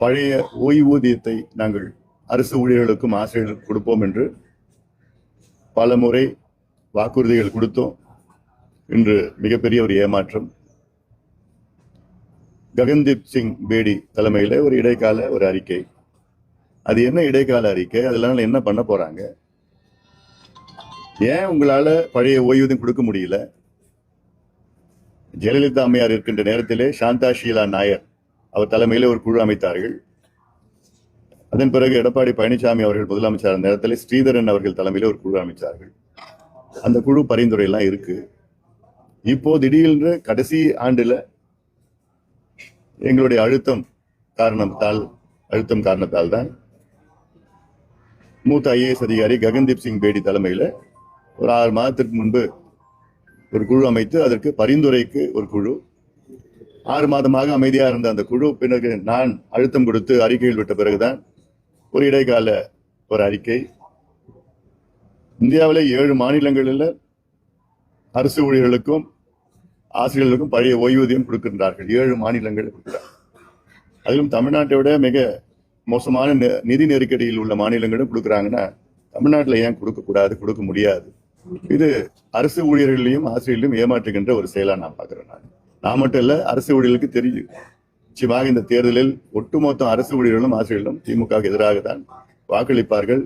பழைய ஓய்வூதியத்தை நாங்கள் அரசு ஊழியர்களுக்கும் ஆசிரியர்களுக்கும் கொடுப்போம் என்று பல முறை வாக்குறுதிகள் கொடுத்தோம். இன்று மிகப்பெரிய ஒரு ஏமாற்றம். ககன்தீப் சிங் பேடி தலைமையில ஒரு இடைக்கால ஒரு அறிக்கை. அது என்ன இடைக்கால அறிக்கை? அதனால என்ன பண்ண போறாங்க? ஏன் உங்களால பழைய ஓய்வூதியம் கொடுக்க முடியல? ஜெயலலிதா அம்மையார் இருக்கின்ற நேரத்திலே சாந்தா ஷீலா நாயர் அவர் தலைமையில ஒரு குழு அமைத்தார்கள். அதன் பிறகு எடப்பாடி பழனிசாமி அவர்கள் முதலமைச்சர் நேரத்தில் ஸ்ரீதரன் அவர்கள் தலைமையில ஒரு குழு அமைச்சார்கள். அந்த குழு பரிந்துரை எல்லாம் இருக்கு. இப்போ திடீர்னு கடைசி ஆண்டுல எங்களுடைய அழுத்தம் காரணத்தால் தான் மூத்த ஐஏஎஸ் அதிகாரி ககன்தீப் சிங் பேடி தலைமையில ஒரு 6 மாதத்திற்கு முன்பு ஒரு குழு அமைத்து அதற்கு பரிந்துரைக்கு ஒரு குழு, 6 மாதமாக அமைதியா இருந்த அந்த குழு பிறகு நான் அழுத்தம் கொடுத்து அறிக்கையில் விட்ட பிறகுதான் ஒரு இடைக்கால ஒரு அறிக்கை. இந்தியாவிலே 7 மாநிலங்களில் அரசு ஊழியர்களுக்கும் ஆசிரியர்களுக்கும் பழைய ஓய்வூதியம் கொடுக்கின்றார்கள். 7 மாநிலங்கள் கொடுக்கிறார். அதிலும் தமிழ்நாட்டை விட மிக மோசமான நிதி நெருக்கடியில் உள்ள மாநிலங்களும் கொடுக்குறாங்கன்னா தமிழ்நாட்டில் ஏன் கொடுக்கக்கூடாது, கொடுக்க முடியாது? இது அரசு ஊழியர்களையும் ஆசிரியர்களையும் ஏமாற்றுகின்ற ஒரு செயலா நான் பார்க்கிறேன். நான் மட்டும் இல்ல, அரசு ஊழியர்களுக்கு தெரியும். நிச்சயமாக இந்த தேர்தலில் ஒட்டுமொத்த அரசு ஊழியர்களும் ஆசிரியர்களும் திமுக எதிராக தான் வாக்களிப்பார்கள்.